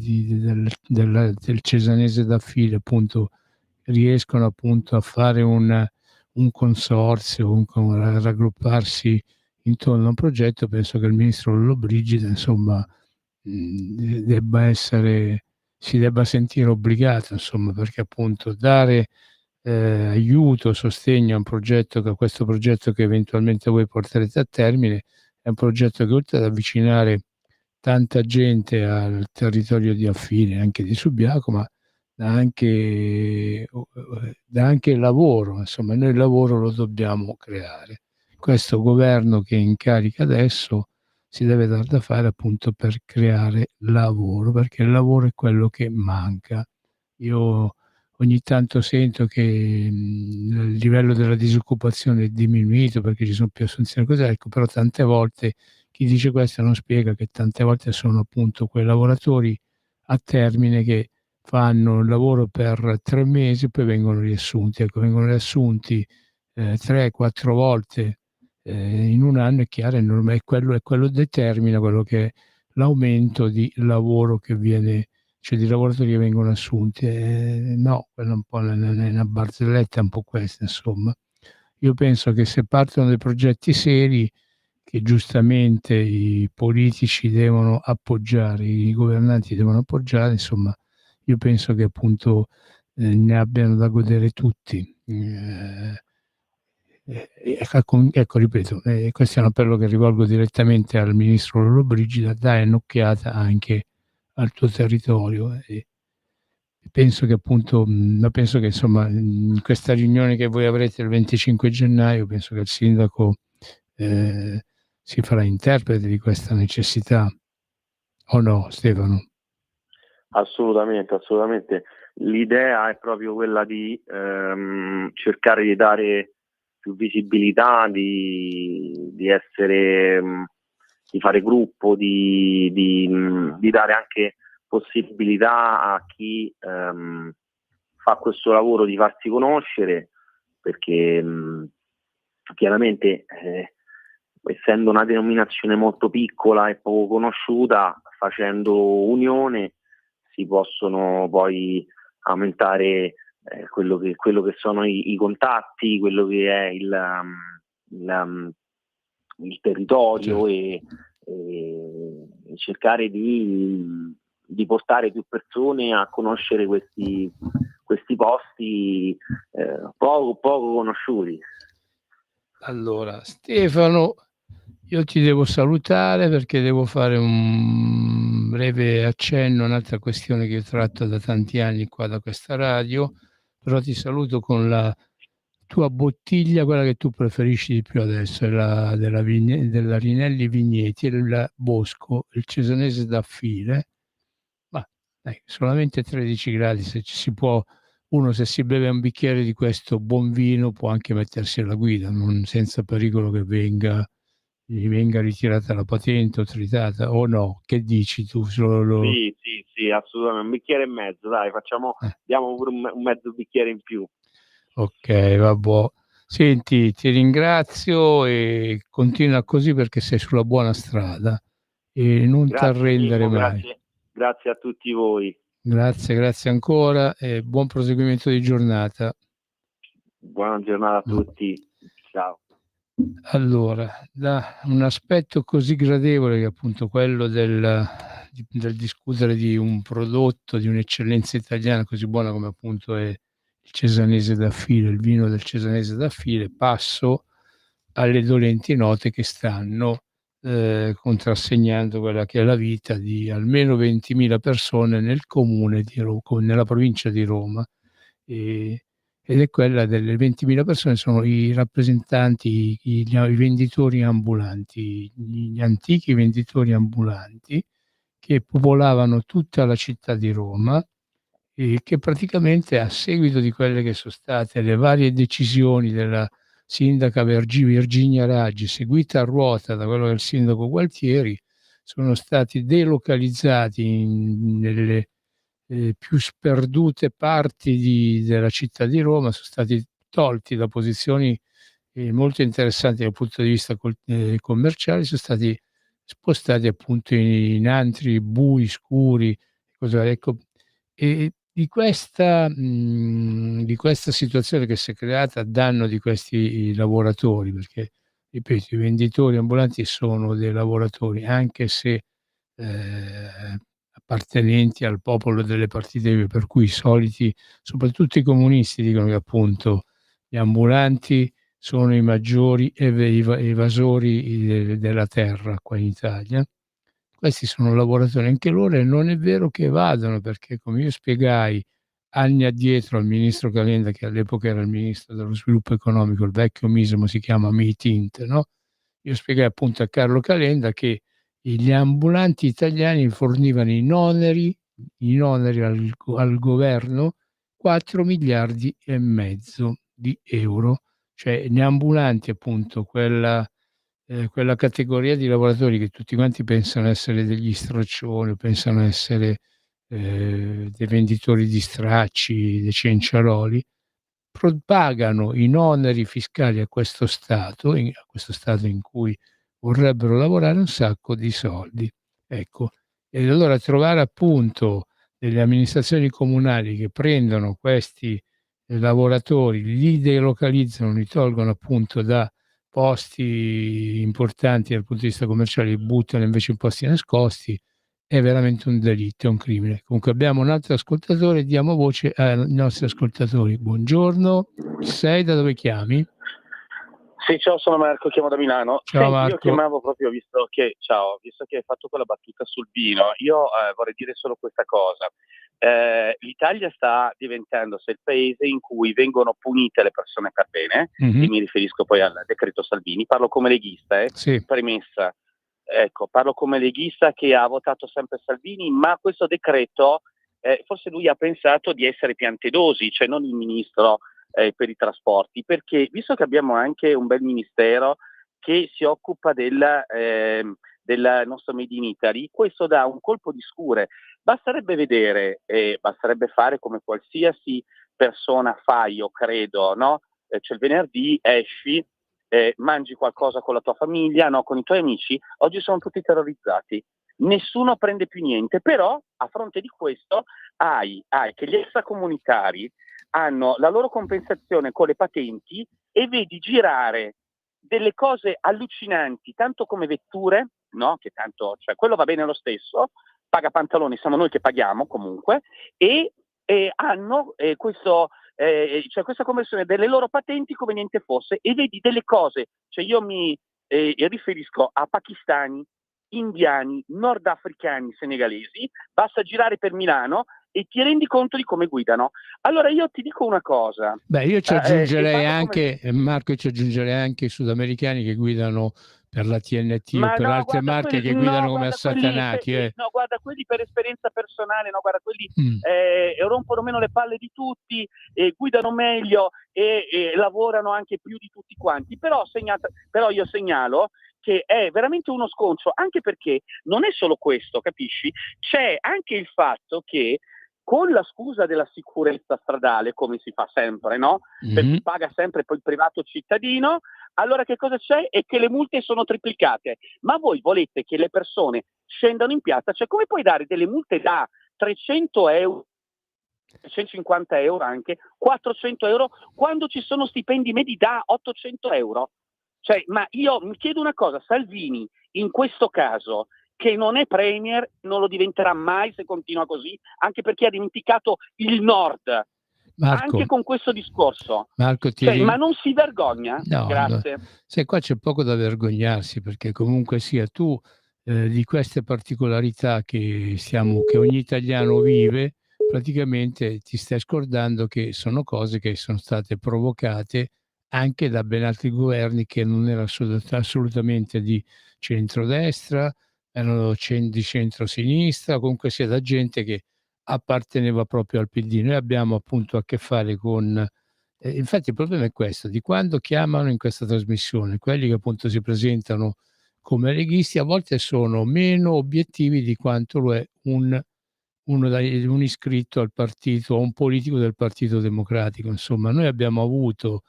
cesanese d'Affile appunto riescono appunto a fare un consorzio, a raggrupparsi intorno a un progetto, penso che il ministro Lollobrigida insomma si debba sentire obbligato, insomma, perché appunto dare aiuto, sostegno a questo progetto che eventualmente voi porterete a termine, è un progetto che oltre ad avvicinare tanta gente al territorio di Affile, anche di Subiaco, ma dà anche lavoro, insomma, noi il lavoro lo dobbiamo creare. Questo governo che è in carica adesso si deve dar da fare appunto per creare lavoro, perché il lavoro è quello che manca. Io ogni tanto sento che il livello della disoccupazione è diminuito perché ci sono più assunzioni, ecco, però tante volte chi dice questo non spiega che tante volte sono appunto quei lavoratori a termine che fanno il lavoro per 3 mesi e poi vengono riassunti. Ecco, vengono riassunti 3-4 volte in un anno. È chiaro, è normale, quello determina quello che è l'aumento di lavoro che viene, cioè di lavoratori che vengono assunti. No, quella è un po' una barzelletta, è un po' questa, insomma. Io penso che se partono dei progetti seri, che giustamente i politici devono appoggiare, i governanti devono appoggiare, insomma, io penso che appunto ne abbiano da godere tutti. Ecco, ripeto, questo è un appello che rivolgo direttamente al ministro Lollobrigida: dai un'occhiata anche al tuo territorio. Penso che appunto, penso che insomma in questa riunione che voi avrete il 25 gennaio, penso che il sindaco si farà interprete di questa necessità, o no, Stefano? Assolutamente, assolutamente. L'idea è proprio quella di cercare di dare più visibilità, di essere, di fare gruppo, di dare anche possibilità a chi fa questo lavoro di farsi conoscere, perché chiaramente essendo una denominazione molto piccola e poco conosciuta, facendo unione si possono poi aumentare quello che sono i contatti, quello che è il territorio, e cercare di portare più persone a conoscere questi posti poco conosciuti. Allora, Stefano, io ti devo salutare perché devo fare un breve accenno a un'altra questione che io tratto da tanti anni qua da questa radio, però ti saluto con la tua bottiglia, quella che tu preferisci di più adesso, è della Rinelli Vigneti, il Bosco, il Cesanese da file. Ma dai, solamente 13 gradi, se ci si può, uno se si beve un bicchiere di questo buon vino può anche mettersi alla guida, senza pericolo che gli venga ritirata la patente o tritata, o no? Che dici tu? Sì, assolutamente, un bicchiere e mezzo, dai, diamo pure un mezzo bicchiere in più. Ok, vabbè. Senti, ti ringrazio e continua così perché sei sulla buona strada e non ti arrendere mai. Grazie a tutti voi. Grazie ancora e buon proseguimento di giornata. Buona giornata a tutti. Ciao. Allora, da un aspetto così gradevole che appunto quello del discutere di un prodotto di un'eccellenza italiana così buona come appunto è il Cesanese da file, il vino del Cesanese da file, passo alle dolenti note che stanno contrassegnando quella che è la vita di almeno 20.000 persone nel comune di nella provincia di Roma. Ed è quella delle 20.000 persone, sono i rappresentanti, i venditori ambulanti, gli antichi venditori ambulanti che popolavano tutta la città di Roma e che praticamente, a seguito di quelle che sono state le varie decisioni della sindaca Virginia Raggi, seguita a ruota da quello che è il sindaco Gualtieri, sono stati delocalizzati nelle più sperdute parti della città di Roma, sono stati tolti da posizioni molto interessanti dal punto di vista commerciale, sono stati spostati appunto in antri bui, scuri, ecco. E di questa situazione che si è creata a danno di questi lavoratori, perché ripeto, i venditori ambulanti sono dei lavoratori, anche se appartenenti al popolo delle partite IVA, per cui i soliti, soprattutto i comunisti, dicono che appunto gli ambulanti sono i maggiori evasori della terra qua in Italia. Questi sono lavoratori anche loro e non è vero che evadano, perché come io spiegai anni addietro al ministro Calenda, che all'epoca era il ministro dello sviluppo economico, il vecchio mismo si chiama MITINT, no? Io spiegai appunto a Carlo Calenda che gli ambulanti italiani fornivano in oneri al governo 4 miliardi e mezzo di euro, cioè gli ambulanti appunto quella quella categoria di lavoratori che tutti quanti pensano essere degli straccioni, pensano essere dei venditori di stracci, dei cianciaroli, pagano in oneri fiscali a questo Stato, a questo Stato in cui vorrebbero lavorare, un sacco di soldi. Ecco, e allora trovare appunto delle amministrazioni comunali che prendono questi lavoratori, li delocalizzano, li tolgono appunto da posti importanti dal punto di vista commerciale, li buttano invece in posti nascosti, è veramente un delitto, è un crimine. Comunque abbiamo un altro ascoltatore, diamo voce ai nostri ascoltatori. Buongiorno, chi sei, da dove chiami? Sì, ciao, sono Marco, chiamo da Milano. Ciao Senti, Marco. io chiamavo proprio visto che hai fatto quella battuta sul vino, io vorrei dire solo questa cosa. L'Italia sta diventando il paese in cui vengono punite le persone per bene, e mi riferisco poi al decreto Salvini, parlo come leghista, Sì. premessa. Ecco, parlo come leghista che ha votato sempre Salvini, ma questo decreto, forse lui ha pensato di essere Piantedosi, cioè non il ministro per i trasporti, perché visto che abbiamo anche un bel ministero che si occupa del nostro Made in Italy, questo dà un colpo di scure. Basterebbe vedere, basterebbe fare come qualsiasi persona fa, io credo, no? Cioè il venerdì esci, mangi qualcosa con la tua famiglia, no? Con i tuoi amici, oggi sono tutti terrorizzati. Nessuno prende più niente, però a fronte di questo hai che gli extracomunitari hanno la loro compensazione con le patenti e vedi girare delle cose allucinanti, tanto come vetture, no? Che tanto, cioè quello va bene lo stesso, paga pantaloni, siamo noi che paghiamo comunque, e hanno cioè questa conversione delle loro patenti come niente fosse, e vedi delle cose, cioè io mi riferisco a pakistani, indiani, nordafricani, senegalesi, basta girare per Milano e ti rendi conto di come guidano. Allora io ti dico una cosa. Beh, io ci aggiungerei come... anche, Marco, ci aggiungerei anche i sudamericani che guidano per la TNT o per altre marche che guidano come assatanati. No, guarda, quelli per esperienza personale, no, guarda, quelli rompono meno le palle di tutti, guidano meglio e lavorano anche più di tutti quanti. Però io segnalo che è veramente uno sconcio, anche perché non è solo questo, capisci? C'è anche il fatto che con la scusa della sicurezza stradale, come si fa sempre, no? Perché paga sempre poi il privato cittadino, allora che cosa c'è? È che le multe sono triplicate. Ma voi volete che le persone scendano in piazza? Cioè, come puoi dare delle multe da 300 euro, 350 euro anche, 400 euro, quando ci sono stipendi medi da 800 euro? Cioè, ma io mi chiedo una cosa, Salvini in questo caso, che non è premier, non lo diventerà mai se continua così, anche perché ha dimenticato il Nord, Marco, anche con questo discorso. Marco, ma non si vergogna? No, Grazie. Sai, qua c'è poco da vergognarsi, perché comunque sia tu di queste particolarità che ogni italiano vive, praticamente ti stai scordando che sono cose che sono state provocate anche da ben altri governi che non erano assolutamente di centrodestra, erano di centrosinistra, comunque sia da gente che apparteneva proprio al PD. Noi abbiamo appunto a che fare con... infatti il problema è questo, di quando chiamano in questa trasmissione quelli che appunto si presentano come leghisti, a volte sono meno obiettivi di quanto lo è un iscritto al partito o un politico del Partito Democratico. Insomma, noi abbiamo avuto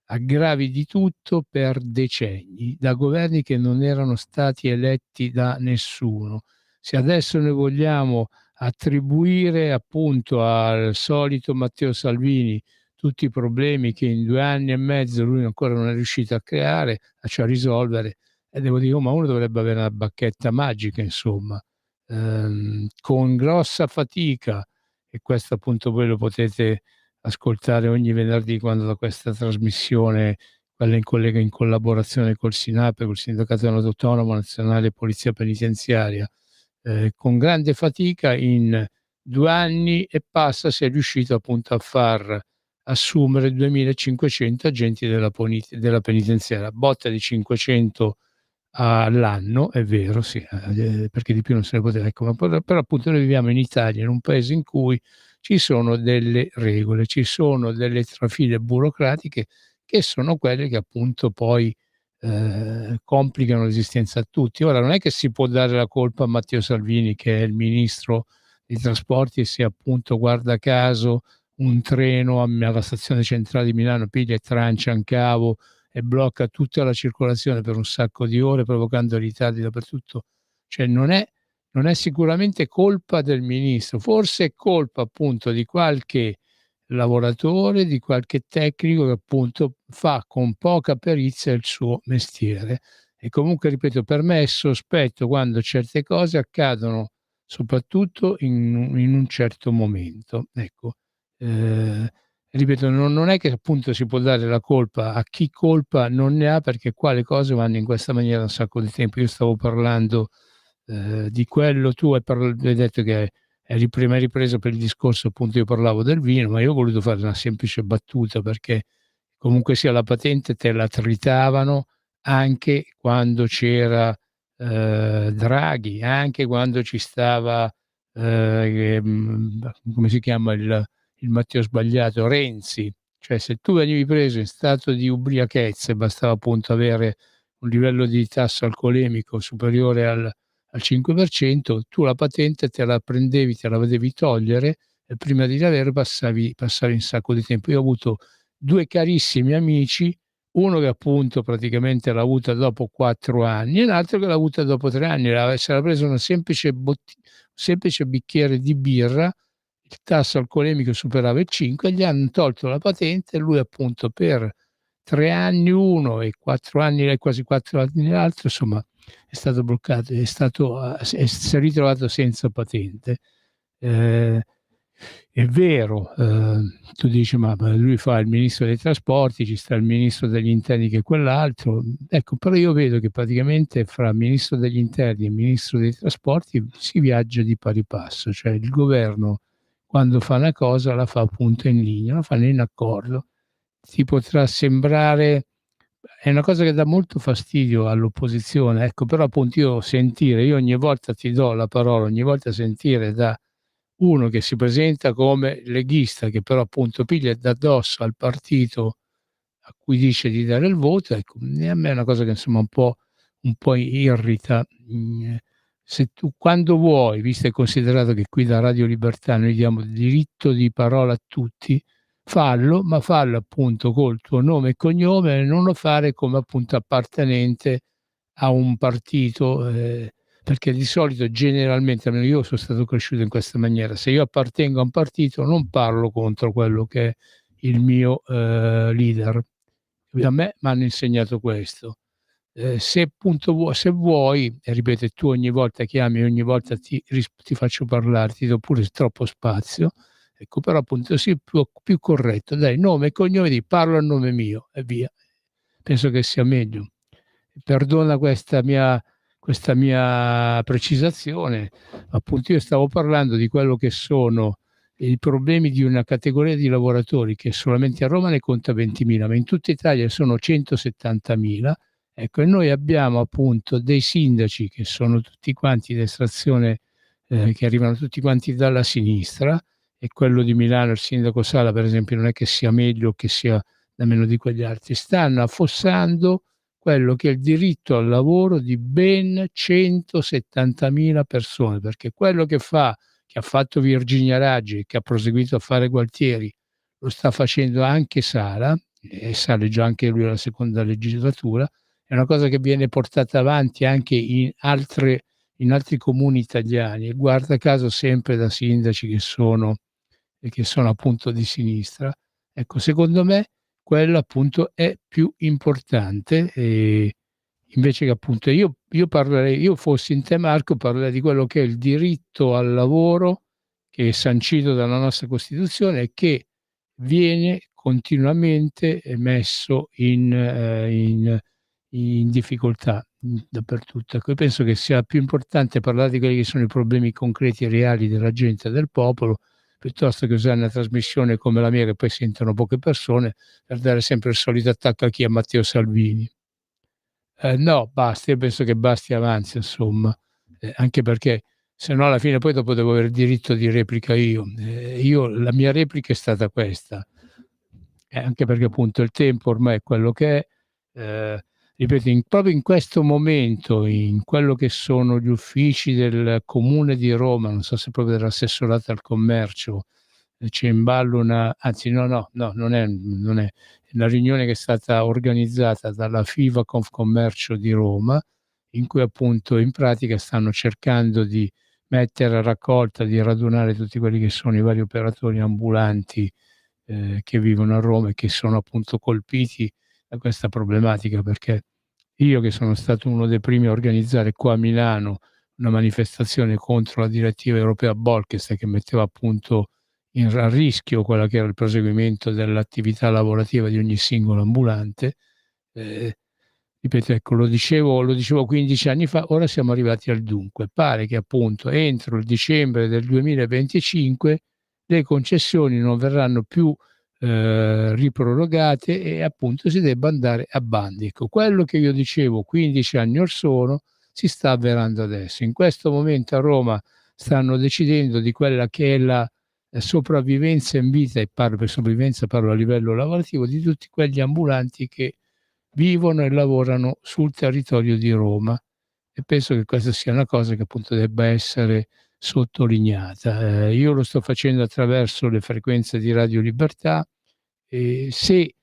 aggravi di tutto per decenni, da governi che non erano stati eletti da nessuno. Se adesso noi vogliamo attribuire appunto al solito Matteo Salvini tutti i problemi che in 2 anni e mezzo lui ancora non è riuscito a creare, a risolvere, e devo dire, ma uno dovrebbe avere una bacchetta magica, insomma, con grossa fatica, e questo appunto voi lo potete ascoltare ogni venerdì quando da questa trasmissione, quella in collaborazione col SINAP, col Sindacato Autonomo Nazionale Polizia Penitenziaria, con grande fatica in 2 anni e passa si è riuscito appunto a far assumere 2500 agenti della penitenziaria, botta di 500 all'anno, è vero, sì, perché di più non se ne poteva. Ecco, però appunto noi viviamo in Italia, in un paese in cui ci sono delle regole, ci sono delle trafile burocratiche che sono quelle che appunto poi complicano l'esistenza a tutti. Ora non è che si può dare la colpa a Matteo Salvini, che è il ministro dei trasporti, e se appunto, guarda caso, un treno alla stazione centrale di Milano piglia e trancia un cavo e blocca tutta la circolazione per un sacco di ore, provocando ritardi dappertutto. Cioè non è sicuramente colpa del ministro, forse è colpa appunto di qualche lavoratore, di qualche tecnico che appunto fa con poca perizia il suo mestiere. E comunque, ripeto, per me è sospetto quando certe cose accadono soprattutto in un certo momento. Ecco, ripeto, non è che appunto si può dare la colpa a chi colpa non ne ha, perché qua le cose vanno in questa maniera da un sacco di tempo. Io stavo parlando di quello, tu hai detto che prima hai ripreso per il discorso, appunto io parlavo del vino, ma io ho voluto fare una semplice battuta, perché comunque sia la patente te la tritavano anche quando c'era Draghi, anche quando ci stava come si chiama il Matteo sbagliato, Renzi. Cioè, se tu venivi preso in stato di ubriachezza e bastava appunto avere un livello di tasso alcolemico superiore al 5%, tu la patente te la prendevi, te la vedevi togliere, e prima di avere passavi un sacco di tempo. Io ho avuto due carissimi amici, uno che appunto praticamente l'ha avuta dopo 4 anni e l'altro che l'ha avuta dopo 3 anni. Si era preso un semplice bicchiere di birra, il tasso alcolemico superava il 5, gli hanno tolto la patente e lui appunto per 3 anni uno e 4 anni, quasi 4 anni l'altro, insomma, è stato bloccato, si è ritrovato senza patente. È vero, tu dici, ma lui fa il ministro dei trasporti, ci sta il ministro degli interni che è quell'altro. Ecco, però io vedo che praticamente fra ministro degli interni e ministro dei trasporti si viaggia di pari passo, cioè il governo quando fa una cosa la fa appunto in linea, la fa in accordo. Ti potrà sembrare, è una cosa che dà molto fastidio all'opposizione, ecco, però appunto io ogni volta ti do la parola, ogni volta sentire da uno che si presenta come leghista, che però appunto piglia da addosso al partito a cui dice di dare il voto, ecco, a me è una cosa che insomma un po' irrita. Se tu, quando vuoi, visto e considerato che qui da Radio Libertà noi diamo diritto di parola a tutti, fallo, ma fallo appunto col tuo nome e cognome, e non lo fare come appunto appartenente a un partito, perché di solito, generalmente, almeno io sono stato cresciuto in questa maniera: se io appartengo a un partito non parlo contro quello che è il mio leader. A me m'hanno insegnato questo. Se appunto se vuoi, e ripeto, e tu ogni volta chiami, ogni volta ti faccio parlare, ti do pure troppo spazio, ecco, però appunto sii più corretto, dai nome e cognome, parlo a nome mio e via. Penso che sia meglio. Perdona questa mia precisazione, appunto io stavo parlando di quello che sono i problemi di una categoria di lavoratori che solamente a Roma ne conta 20.000, ma in tutta Italia sono 170.000. Ecco, e noi abbiamo appunto dei sindaci che sono tutti quanti di estrazione, che arrivano tutti quanti dalla sinistra, e quello di Milano, il sindaco Sala per esempio, non è che sia meglio o che sia da meno di quegli altri, stanno affossando quello che è il diritto al lavoro di ben 170.000 persone, perché quello che ha fatto Virginia Raggi e che ha proseguito a fare Gualtieri, lo sta facendo anche Sala, e sale già anche lui alla seconda legislatura. È una cosa che viene portata avanti anche in altri comuni italiani, e guarda caso sempre da sindaci che sono appunto di sinistra. Ecco, secondo me quello appunto è più importante, invece che appunto io fossi in te, Marco, parlerei di quello che è il diritto al lavoro, che è sancito dalla nostra Costituzione e che viene continuamente messo in difficoltà dappertutto. Ecco, io penso che sia più importante parlare di quelli che sono i problemi concreti e reali della gente e del popolo, piuttosto che usare una trasmissione come la mia, che poi sentono poche persone, per dare sempre il solito attacco a chi? A Matteo Salvini. No, basta, io penso che basti, avanzi, insomma, anche perché se no alla fine poi dopo devo avere il diritto di replica io. La mia replica è stata questa, anche perché appunto il tempo ormai è quello che è. ripeto, proprio in questo momento, in quello che sono gli uffici del Comune di Roma, non so se proprio dell'assessorato al commercio, c'è in ballo non è la riunione che è stata organizzata dalla FIVA Confcommercio di Roma, in cui appunto in pratica stanno cercando di mettere a raccolta, di radunare tutti quelli che sono i vari operatori ambulanti che vivono a Roma e che sono appunto colpiti da questa problematica, perché io, che sono stato uno dei primi a organizzare qua a Milano una manifestazione contro la direttiva europea Bolkestein, che metteva appunto a rischio quello che era il proseguimento dell'attività lavorativa di ogni singolo ambulante, ripeto, ecco, lo dicevo 15 anni fa, ora siamo arrivati al dunque. Pare che appunto entro il dicembre del 2025 le concessioni non verranno più riprorogate e appunto si debba andare a bandi. Ecco, quello che io dicevo 15 anni or sono si sta avverando adesso. In questo momento a Roma stanno decidendo di quella che è la sopravvivenza in vita, e parlo per sopravvivenza, parlo a livello lavorativo, di tutti quegli ambulanti che vivono e lavorano sul territorio di Roma, e penso che questa sia una cosa che appunto debba essere sottolineata. Io lo sto facendo attraverso le frequenze di Radio Libertà e se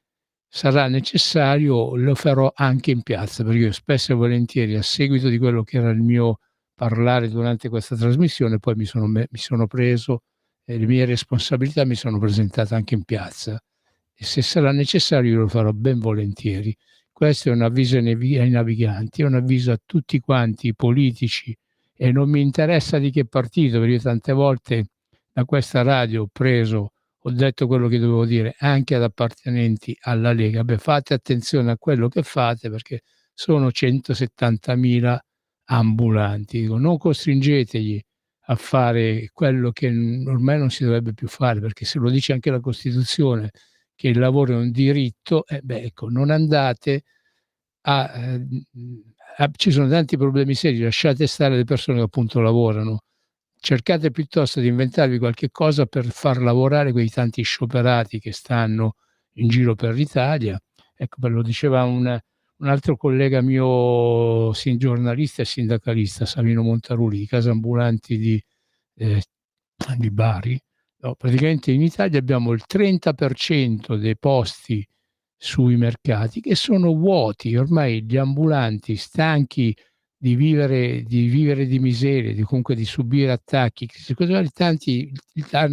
sarà necessario lo farò anche in piazza, perché io spesso e volentieri, a seguito di quello che era il mio parlare durante questa trasmissione, poi mi sono preso le mie responsabilità, mi sono presentato anche in piazza, e se sarà necessario io lo farò ben volentieri. Questo è un avviso ai naviganti, è un avviso a tutti quanti i politici, e non mi interessa di che partito, perché io tante volte da questa radio ho detto quello che dovevo dire anche ad appartenenti alla Lega. Beh, fate attenzione a quello che fate, perché sono 170.000 ambulanti. Dico, non costringetegli a fare quello che ormai non si dovrebbe più fare, perché se lo dice anche la Costituzione che il lavoro è un diritto, ecco, non andate ci sono tanti problemi seri, lasciate stare le persone che appunto lavorano, cercate piuttosto di inventarvi qualche cosa per far lavorare quei tanti scioperati che stanno in giro per l'Italia. Ecco, ve lo diceva un altro collega mio, giornalista e sindacalista, Savino Montaruli, di Casa Ambulanti di Bari. No, praticamente in Italia abbiamo il 30% dei posti sui mercati che sono vuoti. Ormai gli ambulanti, stanchi di vivere di miseria, comunque di subire attacchi,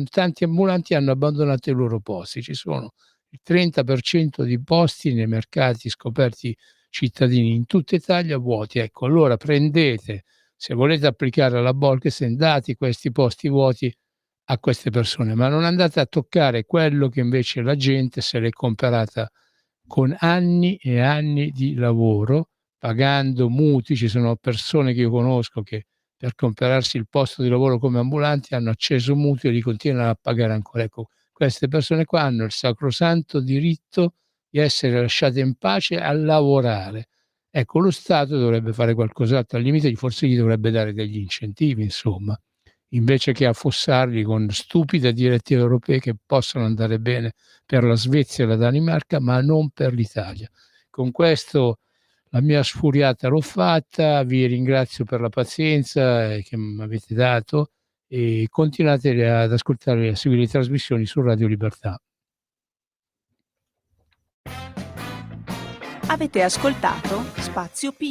tanti ambulanti hanno abbandonato i loro posti. Ci sono il 30% di posti nei mercati scoperti cittadini in tutta Italia vuoti. Ecco, allora prendete, se volete applicare la Bolkestein, date questi posti vuoti a queste persone, ma non andate a toccare quello che invece la gente se l'è comperata con anni e anni di lavoro, pagando mutui. Ci sono persone che io conosco che per comprarsi il posto di lavoro come ambulanti hanno acceso mutui e li continuano a pagare ancora. Ecco, queste persone qua hanno il sacrosanto diritto di essere lasciate in pace a lavorare. Ecco, lo Stato dovrebbe fare qualcos'altro, al limite forse gli dovrebbe dare degli incentivi, insomma, invece che affossarli con stupide direttive europee che possono andare bene per la Svezia e la Danimarca, ma non per l'Italia. Con questo la mia sfuriata l'ho fatta, vi ringrazio per la pazienza che mi avete dato e continuate ad ascoltare e a seguire le trasmissioni su Radio Libertà. Avete ascoltato Spazio Pio.